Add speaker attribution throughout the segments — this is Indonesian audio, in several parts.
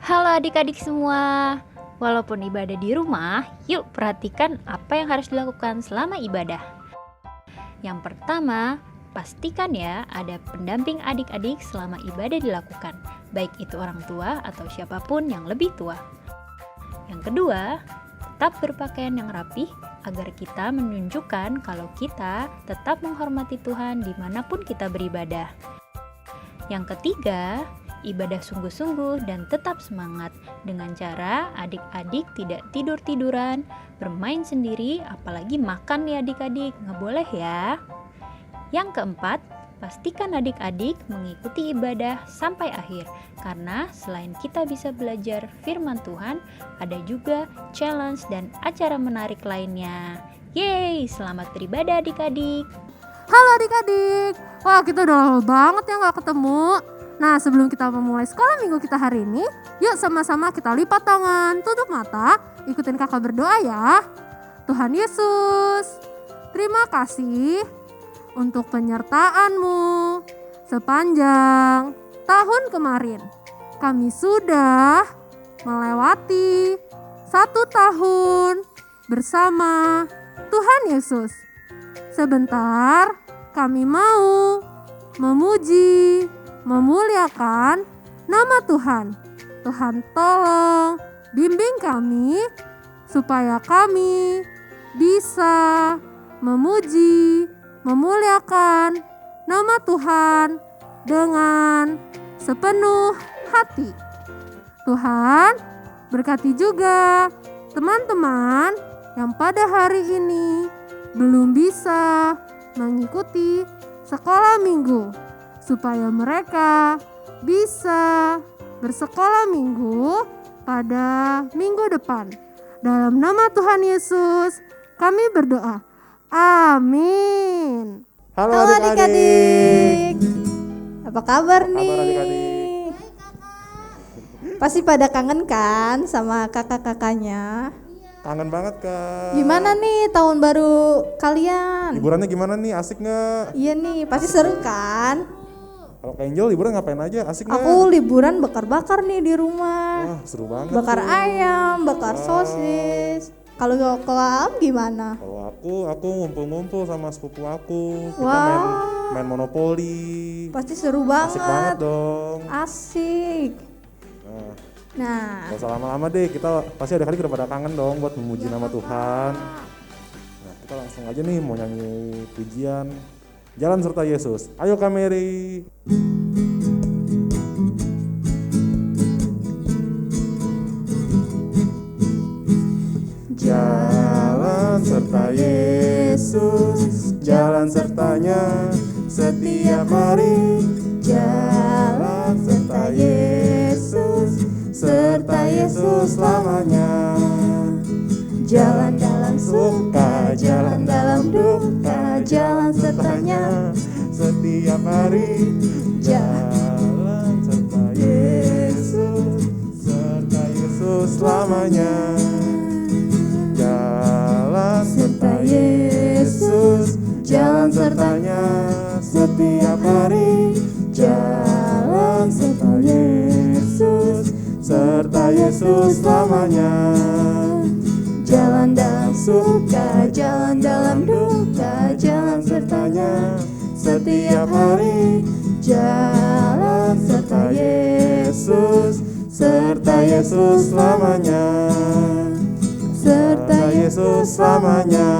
Speaker 1: Halo adik-adik semua. Walaupun ibadah di rumah, yuk perhatikan apa yang harus dilakukan selama ibadah. Yang pertama, pastikan ya ada pendamping adik-adik selama ibadah dilakukan, baik itu orang tua atau siapapun yang lebih tua. Yang kedua, tetap berpakaian yang rapih agar kita menunjukkan kalau kita tetap menghormati Tuhan dimanapun kita beribadah. Yang ketiga, ibadah sungguh-sungguh dan tetap semangat dengan cara adik-adik tidak tidur-tiduran, bermain sendiri, apalagi makan nih adik-adik, nggak boleh ya. Yang keempat, pastikan adik-adik mengikuti ibadah sampai akhir, karena selain kita bisa belajar firman Tuhan, ada juga challenge dan acara menarik lainnya. Yeay, selamat beribadah adik-adik.
Speaker 2: Halo adik-adik, wah kita udah lama banget ya gak ketemu. Nah sebelum kita memulai sekolah minggu kita hari ini, yuk sama-sama kita lipat tangan, tutup mata, ikutin kakak berdoa ya. Tuhan Yesus, terima kasih untuk penyertaan-Mu sepanjang tahun kemarin. Kami sudah melewati 1 tahun bersama Tuhan Yesus. Sebentar, kami mau memuji, memuliakan nama Tuhan. Tuhan tolong bimbing kami supaya kami bisa memuji, memuliakan nama Tuhan dengan sepenuh hati. Tuhan, berkati juga teman-teman yang pada hari ini belum bisa mengikuti sekolah minggu, supaya mereka bisa bersekolah minggu pada minggu depan. Dalam nama Tuhan Yesus, kami berdoa. Amin.
Speaker 3: Halo adik-adik. Apa kabar nih?
Speaker 4: Adik-adik?
Speaker 3: Pasti pada kangen kan sama kakak-kakaknya?
Speaker 4: Kangen banget Kak.
Speaker 3: Gimana nih tahun baru kalian?
Speaker 4: Liburannya gimana nih? Asik nggak?
Speaker 3: Iya nih, pasti seru kan?
Speaker 4: Kalau Kak Angel liburan ngapain aja? Asik nggak?
Speaker 3: Aku liburan bakar-bakar nih di rumah.
Speaker 4: Wah seru banget.
Speaker 3: Bakar
Speaker 4: tuh.
Speaker 3: ayam, bakar
Speaker 4: Wow.
Speaker 3: sosis. Kalau Am gimana?
Speaker 4: Kalau aku ngumpul-ngumpul sama sepupu aku. Kita
Speaker 3: Wah.
Speaker 4: main monopoli.
Speaker 3: Pasti seru
Speaker 4: Asik banget
Speaker 3: banget.
Speaker 4: dong.
Speaker 3: Asik.
Speaker 4: Nah,
Speaker 3: Nah,
Speaker 4: gak usah lama-lama deh. Kita pasti ada kali udah pada kangen dong buat memuji nama Tuhan. Nah, kita langsung aja nih mau nyanyi pujian Jalan Serta Yesus. Ayo Kak Mary. Jalan serta Yesus, jalan sertanya setiap hari. Jalan serta Yesus, serta Yesus selamanya. Jalan dalam suka, jalan dalam duka, jalan sertanya setiap hari. Jalan serta Yesus, serta Yesus selamanya. Jalan serta Yesus, jalan sertanya setiap hari. Jalan serta Yesus, serta Yesus selamanya. Jalan dalam suka, jalan dalam duka, jalan sertanya setiap hari. Jalan serta Yesus, serta Yesus selamanya. Serta Yesus selamanya,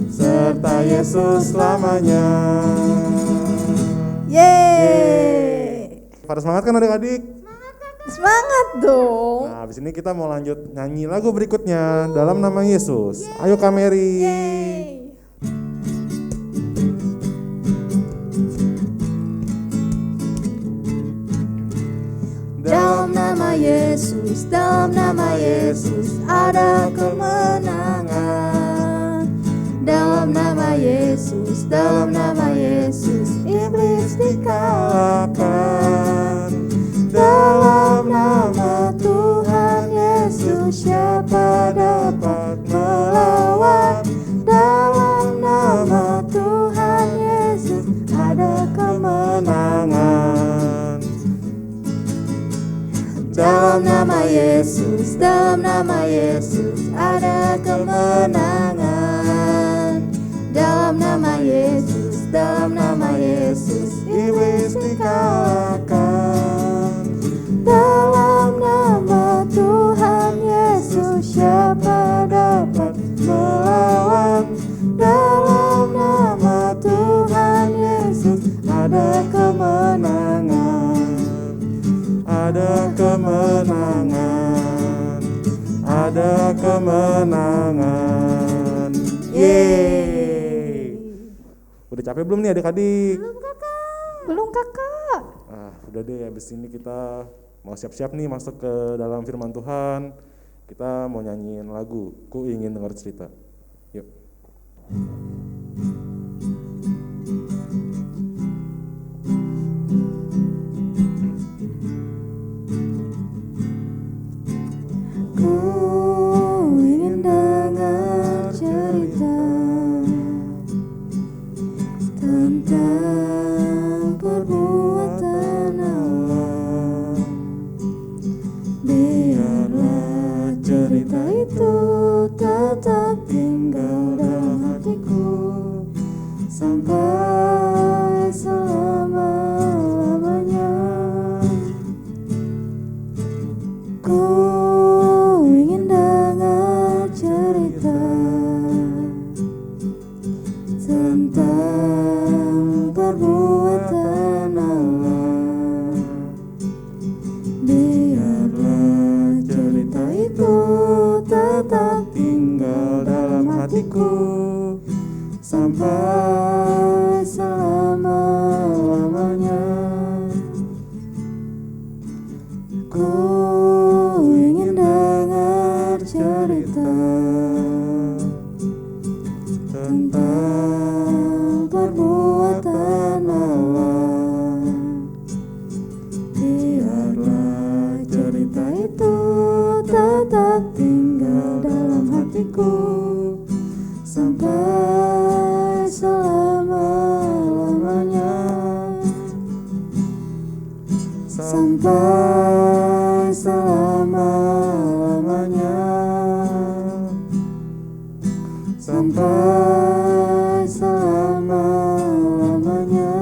Speaker 4: serta Yesus selamanya.
Speaker 3: yeay.
Speaker 4: Pada semangat kan adik-adik?
Speaker 3: Semangat dong.
Speaker 4: Nah, habis ini kita mau lanjut nyanyi lagu berikutnya dalam nama Yesus. Ayo Kak Mary.
Speaker 3: Yeay. Dalam nama Yesus, dalam nama Yesus ada kemenangan. Dalam nama Yesus, dalam nama Yesus iblis dikalahkan. Dalam nama Tuhan Yesus siapa dapat melawan? Dalam nama Tuhan Yesus ada kemenangan. Dalam nama Yesus, dalam nama Yesus ada kemenangan. Dalam nama Yesus, dalam nama Yesus iblis dikalahkan. Dalam nama Tuhan Yesus siapa dapat melawan? Dalam nama Tuhan Yesus ada kemenangan. Ada kemenangan, ada kemenangan. Yeay. Udah capek belum nih adik-adik?
Speaker 2: Belum kakak.
Speaker 4: Udah deh, habis ini kita mau siap-siap nih masuk ke dalam firman Tuhan. Kita mau nyanyiin lagu, Ku Ingin Dengar Cerita. Yuk.
Speaker 3: Ku ingin dengar cerita tentang perbuatan Allah. Biarlah cerita itu tetap tinggal dalam hatiku sampai selama-lamanya. Ku ingin dengar cerita tentang perbuatan Allah. Biarlah cerita itu tetap tinggal dalam hatiku sampai selama-lamanya. Ku ingin dengar cerita tentang perbuatan Allah. Biarlah cerita itu tetap tinggal dalam hatiku sampai selama-lamanya. Sampai selama-lamanya. Sampai selama-lamanya.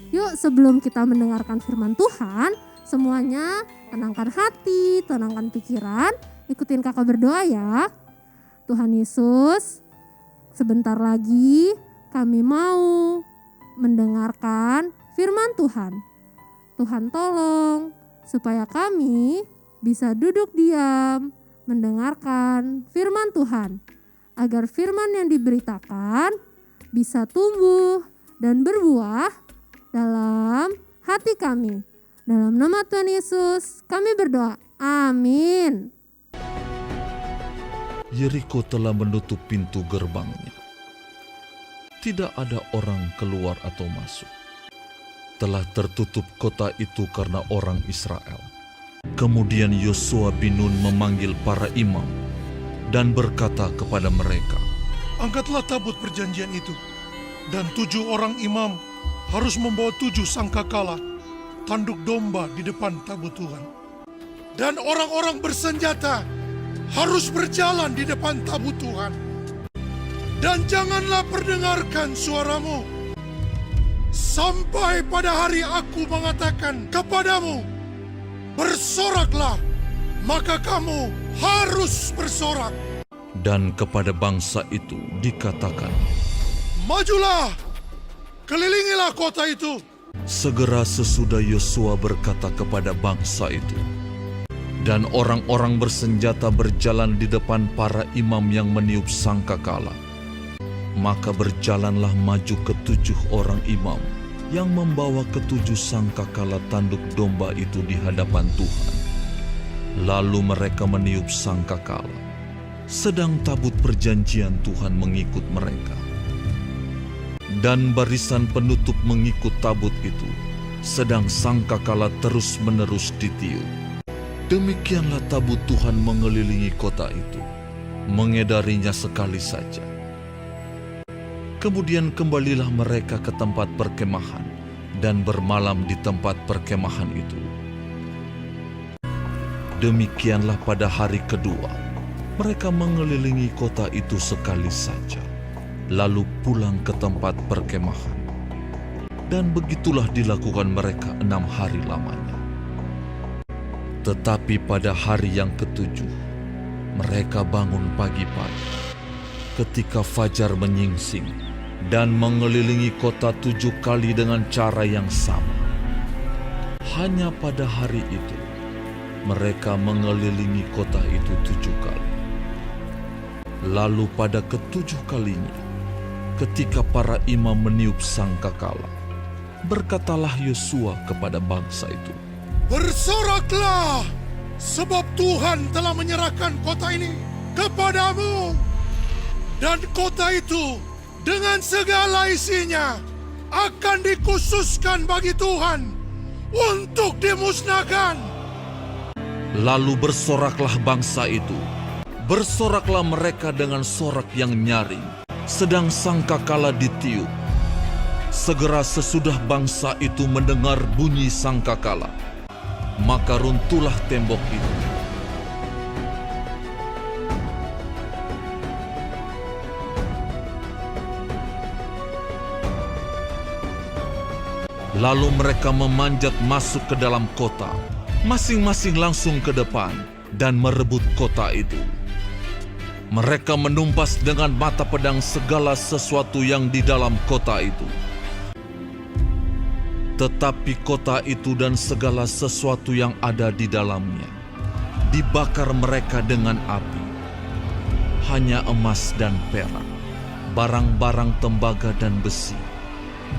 Speaker 2: Yuk, sebelum kita mendengarkan firman Tuhan, semuanya tenangkan hati, tenangkan pikiran, ikutin kakak berdoa ya. Tuhan Yesus, sebentar lagi kami mau mendengarkan firman Tuhan. Tuhan tolong supaya kami bisa duduk diam mendengarkan firman Tuhan, agar firman yang diberitakan bisa tumbuh dan berbuah dalam hati kami. Dalam nama Tuhan Yesus kami berdoa, amin.
Speaker 5: Yeriko telah menutup pintu gerbangnya. Tidak ada orang keluar atau masuk. Telah tertutup kota itu karena orang Israel. Kemudian Yosua bin Nun memanggil para imam dan berkata kepada mereka,
Speaker 6: Angkatlah tabut perjanjian itu, dan 7 orang imam harus membawa 7 sangkakala, tanduk domba di depan tabut Tuhan. Dan orang-orang bersenjata harus berjalan di depan tabut Tuhan. Dan janganlah perdengarkan suaramu, sampai pada hari aku mengatakan kepadamu, bersoraklah, maka kamu harus bersorak.
Speaker 5: dan kepada bangsa itu dikatakan,
Speaker 6: Majulah, kelilingilah kota itu.
Speaker 5: segera sesudah Yosua berkata kepada bangsa itu, dan orang-orang bersenjata berjalan di depan para imam yang meniup sangkakala. Maka berjalanlah maju ke-7 orang imam yang membawa ke-7 sangkakala tanduk domba itu di hadapan Tuhan. Lalu mereka meniup sangkakala, sedang tabut perjanjian Tuhan mengikut mereka. Dan barisan penutup mengikut tabut itu, sedang sangkakala terus-menerus ditiup. Demikianlah tabut Tuhan mengelilingi kota itu, mengedarinya sekali saja. Kemudian kembalilah mereka ke tempat perkemahan dan bermalam di tempat perkemahan itu. Demikianlah pada hari kedua, mereka mengelilingi kota itu sekali saja, lalu pulang ke tempat perkemahan. Dan begitulah dilakukan mereka 6 hari lamanya. Tetapi pada hari yang ketujuh, mereka bangun pagi-pagi, ketika fajar menyingsing, dan mengelilingi kota 7 kali dengan cara yang sama. Hanya pada hari itu, mereka mengelilingi kota itu 7 kali. Lalu pada ketujuh kalinya, ketika para imam meniup sangkakala, berkatalah Yosua kepada bangsa itu,
Speaker 6: Bersoraklah, sebab Tuhan telah menyerahkan kota ini kepadamu. Dan kota itu dengan segala isinya akan dikhususkan bagi Tuhan untuk dimusnahkan.
Speaker 5: Lalu bersoraklah bangsa itu. Bersoraklah mereka dengan sorak yang nyaring, sedang sangkakala ditiup. Segera sesudah bangsa itu mendengar bunyi sangkakala, maka runtuhlah tembok itu. Lalu mereka memanjat masuk ke dalam kota, masing-masing langsung ke depan dan merebut kota itu. Mereka menumpas dengan mata pedang segala sesuatu yang di dalam kota itu. Tetapi kota itu dan segala sesuatu yang ada di dalamnya dibakar mereka dengan api. Hanya emas dan perak, barang-barang tembaga dan besi,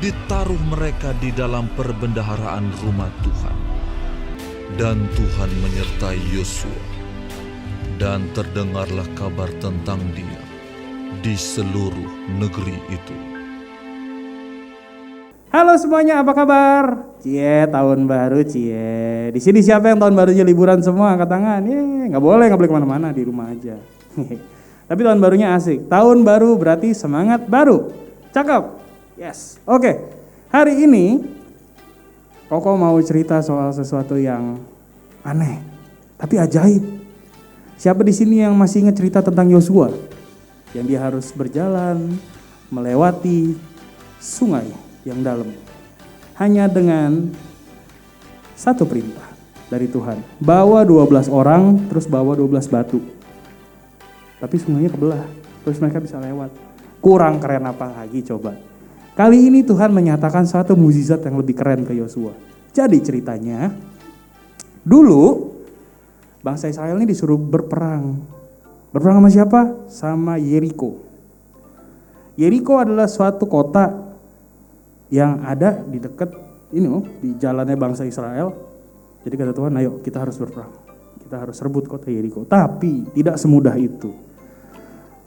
Speaker 5: ditaruh mereka di dalam perbendaharaan rumah Tuhan. Dan Tuhan menyertai Yosua, dan terdengarlah kabar tentang dia di seluruh negeri itu.
Speaker 7: Halo semuanya, apa kabar? Cie, tahun baru cie. Di sini siapa yang tahun barunya liburan semua? Angkat tangan. Nggak boleh kemana-mana, di rumah aja. Tapi tahun barunya asik. Tahun baru berarti semangat baru. Cakep. Yes. Oke. Hari ini Koko mau cerita soal sesuatu yang aneh, tapi ajaib. Siapa di sini yang masih ingat cerita tentang Yosua? Yang dia harus berjalan melewati sungai yang dalam hanya dengan satu perintah dari Tuhan. Bawa 12 orang, terus bawa 12 batu. Tapi sungainya kebelah, terus mereka bisa lewat. Kurang keren apa lagi coba? Kali ini Tuhan menyatakan satu mukjizat yang lebih keren ke Yosua. Jadi ceritanya, dulu bangsa Israel ini disuruh berperang. Berperang sama siapa? Sama Yeriko. Yeriko adalah suatu kota yang ada di dekat di jalannya bangsa Israel. Jadi kata Tuhan, ayo kita harus berperang. Kita harus rebut kota Yeriko. Tapi tidak semudah itu.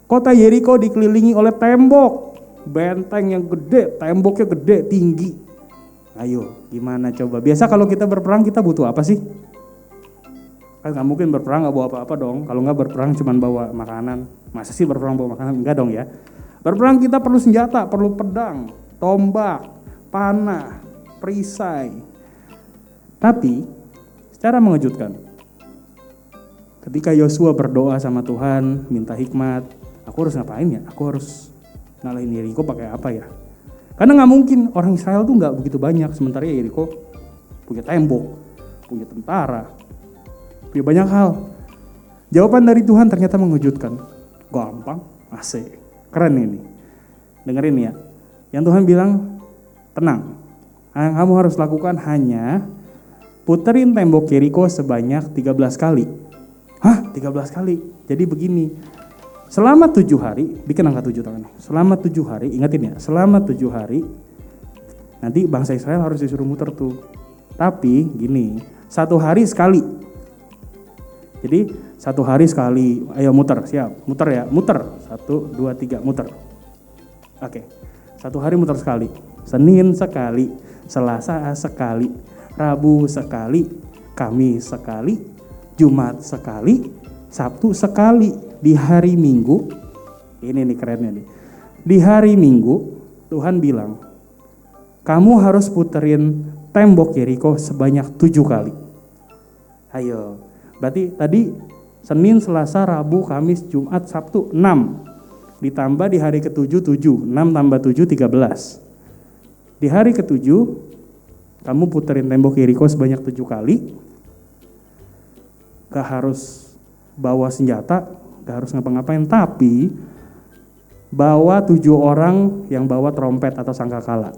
Speaker 7: Kota Yeriko dikelilingi oleh tembok, benteng yang gede, temboknya gede, tinggi. Ayo, gimana coba? Biasa kalau kita berperang kita butuh apa sih? Kan nggak mungkin berperang nggak bawa apa-apa dong. Kalau nggak berperang cuma bawa makanan. Masa sih berperang bawa makanan? Enggak dong ya. Berperang kita perlu senjata, perlu pedang, tombak, panah, perisai. Tapi secara mengejutkan, ketika Yosua berdoa sama Tuhan, minta hikmat, aku harus ngapain ya? Aku harus ngalahin Yeriko pakai apa ya? Karena nggak mungkin, orang Israel tuh nggak begitu banyak, sementara Yeriko punya tembok, punya tentara, punya banyak hal. Jawaban dari Tuhan ternyata mengejutkan. Gampang, asik, keren ini. Dengerin ya. Yang Tuhan bilang, tenang, yang kamu harus lakukan hanya puterin tembok Yeriko sebanyak 13 kali. Hah? 13 kali? Jadi begini, selama 7 hari, bikin angka 7 tangannya. Selama 7 hari, ingatin ya, selama 7 hari, nanti bangsa Israel harus disuruh muter tuh. Tapi gini, 1 hari sekali. Jadi 1 hari sekali, ayo muter, siap, muter ya, muter. 1, 2, 3, muter. Oke. 1 hari muter sekali, Senin sekali, Selasa sekali, Rabu sekali, Kamis sekali, Jumat sekali, Sabtu sekali. Di hari Minggu, ini nih kerennya nih, di hari Minggu Tuhan bilang, kamu harus puterin tembok Yeriko sebanyak 7 kali. Ayo, berarti tadi Senin, Selasa, Rabu, Kamis, Jumat, Sabtu 6. Ditambah di hari ke-7, 7. 6 tambah 7, 13. Di hari ke-7, kamu puterin tembok Yeriko sebanyak 7 kali. Gak harus bawa senjata, gak harus ngapa-ngapain, tapi bawa 7 orang yang bawa trompet atau sangkakala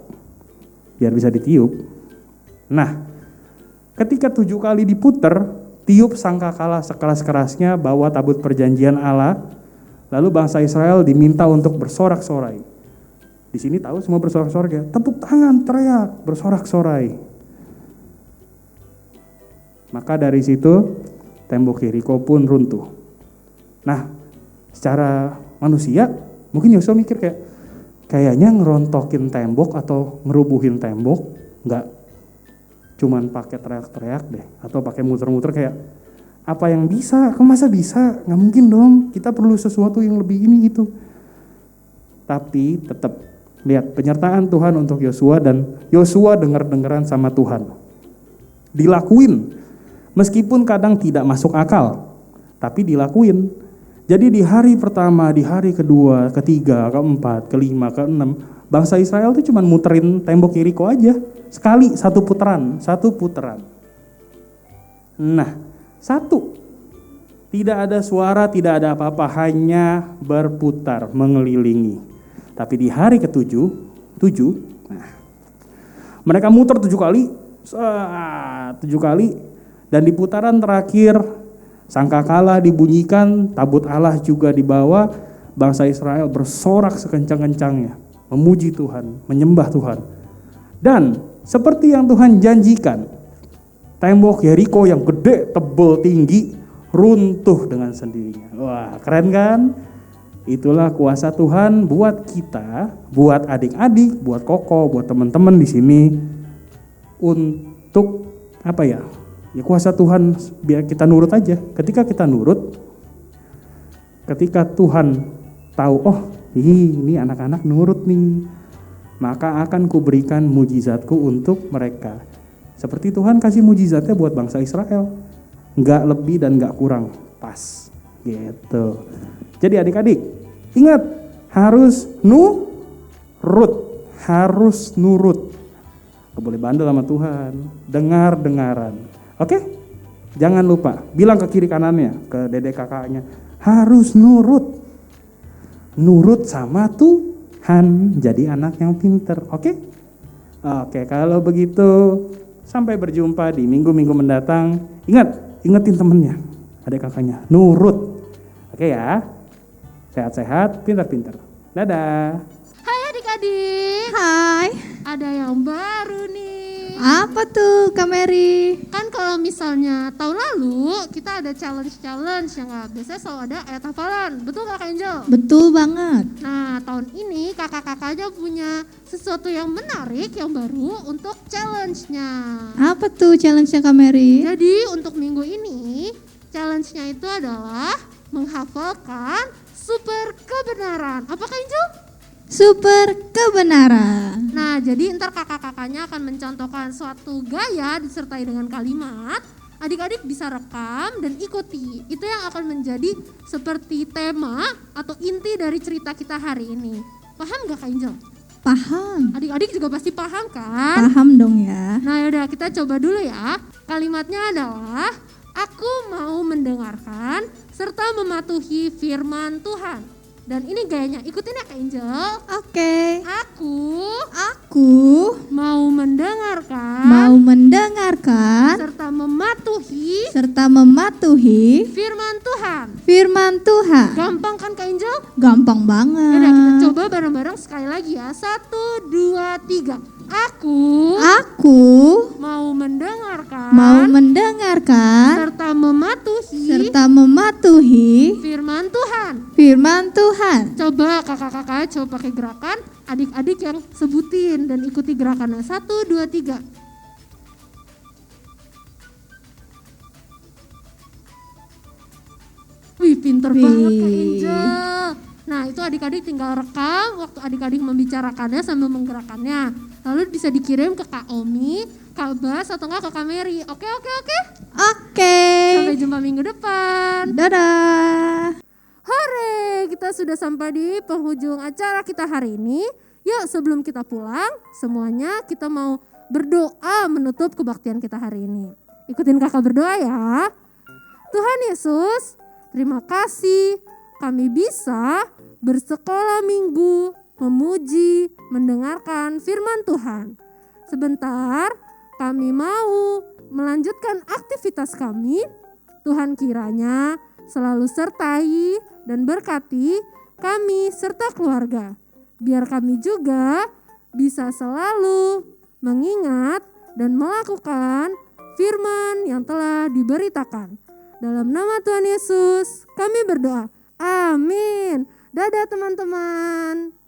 Speaker 7: biar bisa ditiup. Nah, ketika 7 kali diputer, tiup sangkakala sekeras-kerasnya, bawa tabut perjanjian Allah, lalu bangsa Israel diminta untuk bersorak-sorai. Di sini tahu semua bersorak-sorai ya? Tepuk tangan, teriak, bersorak-sorai. Maka dari situ tembok Yeriko pun runtuh. Nah, secara manusia mungkin Yosua mikir kayaknya ngerontokin tembok atau ngerubuhin tembok nggak cuman pakai teriak-teriak deh atau pakai muter-muter kayak apa yang bisa, masa bisa, nggak mungkin dong, kita perlu sesuatu yang lebih ini itu. Tapi tetap lihat penyertaan Tuhan untuk Yosua, dan Yosua dengar-dengaran sama Tuhan, dilakuin meskipun kadang tidak masuk akal, tapi dilakuin. Jadi di hari pertama, di hari kedua, ketiga, keempat, kelima, keenam, bangsa Israel itu cuma muterin tembok Yeriko aja. Sekali, satu putaran. Nah, satu. Tidak ada suara, tidak ada apa-apa, hanya berputar, mengelilingi. Tapi di hari ke-7, nah, mereka muter 7 kali, 7 kali, dan di putaran terakhir, sangkakala dibunyikan, tabut Allah juga dibawa, bangsa Israel bersorak sekencang-kencangnya, memuji Tuhan, menyembah Tuhan. Dan seperti yang Tuhan janjikan, tembok Yeriko yang gede, tebal, tinggi, runtuh dengan sendirinya. Wah, keren kan? Itulah kuasa Tuhan buat kita, buat adik-adik, buat Koko, buat teman-teman di sini, untuk apa ya? Ya kuasa Tuhan biar kita nurut aja. Ketika kita nurut, ketika Tuhan tahu, oh ini anak-anak nurut nih, maka akan kuberikan mujizatku untuk mereka. Seperti Tuhan kasih mujizatnya buat bangsa Israel. Nggak lebih dan nggak kurang, pas gitu. Jadi adik-adik, ingat harus nurut, Gak boleh bandel sama Tuhan, dengar-dengaran. Oke? Jangan lupa, bilang ke kiri kanannya, ke dedek kakaknya, harus nurut. Nurut sama Tuhan, jadi anak yang pinter, oke? Oke, kalau begitu sampai berjumpa di minggu-minggu mendatang. Ingetin temennya, adek kakaknya, nurut. Oke ya, sehat-sehat, pintar-pintar. Dadah.
Speaker 2: Hai adik-adik.
Speaker 3: Hai,
Speaker 2: Ada yang baru nih.
Speaker 3: apa tuh Kak Mary?
Speaker 2: Kan kalau misalnya tahun lalu kita ada challenge yang biasanya selalu ada ayat hafalan. Betul gak Kak Angel?
Speaker 3: Betul banget.
Speaker 2: Nah tahun ini kakak-kakaknya punya sesuatu yang menarik, yang baru untuk challenge-nya.
Speaker 3: Apa tuh challenge-nya Kak Mary?
Speaker 2: Jadi untuk minggu ini challenge-nya itu adalah menghafalkan super kebenaran. Apa Kak Angel?
Speaker 3: Super kebenaran.
Speaker 2: Nah, jadi ntar kakak-kakaknya akan mencontohkan suatu gaya disertai dengan kalimat. Adik-adik bisa rekam dan ikuti. Itu yang akan menjadi seperti tema atau inti dari cerita kita hari ini. Paham gak Kak Angel?
Speaker 3: Paham.
Speaker 2: Adik-adik juga pasti paham kan?
Speaker 3: Paham dong ya.
Speaker 2: Nah yaudah kita coba dulu ya. Kalimatnya adalah, aku mau mendengarkan serta mematuhi firman Tuhan. Dan ini gayanya, ikutin ya Kak Angel.
Speaker 3: Oke.
Speaker 2: Aku mau mendengarkan serta mematuhi firman Tuhan. Gampang kan Kak Angel?
Speaker 3: Gampang banget.
Speaker 2: Yaudah kita coba bareng-bareng sekali lagi ya. 1, 2, 3. Aku mau mendengarkan serta mematuhi firman Tuhan. Coba kakak-kakak coba pakai gerakan, adik-adik yang sebutin dan ikuti gerakannya. 1, 2, 3. Wih, pinter banget Kak Angel. Nah, itu adik-adik tinggal rekam waktu adik-adik membicarakannya sambil menggerakkannya. Lalu bisa dikirim ke Kak Omi, Kak Bas, atau enggak ke Kak Mary. Oke?
Speaker 3: Oke.
Speaker 2: Sampai jumpa minggu depan.
Speaker 3: Dadah.
Speaker 2: Hore, kita sudah sampai di penghujung acara kita hari ini. Yuk sebelum kita pulang, semuanya kita mau berdoa menutup kebaktian kita hari ini. Ikutin kakak berdoa ya. Tuhan Yesus, terima kasih kami bisa bersekolah minggu, memuji, mendengarkan firman Tuhan. Sebentar, kami mau melanjutkan aktivitas kami. Tuhan kiranya selalu sertai dan berkati kami serta keluarga. Biar kami juga bisa selalu mengingat dan melakukan firman yang telah diberitakan. Dalam nama Tuhan Yesus kami berdoa. Amin. Dadah teman-teman.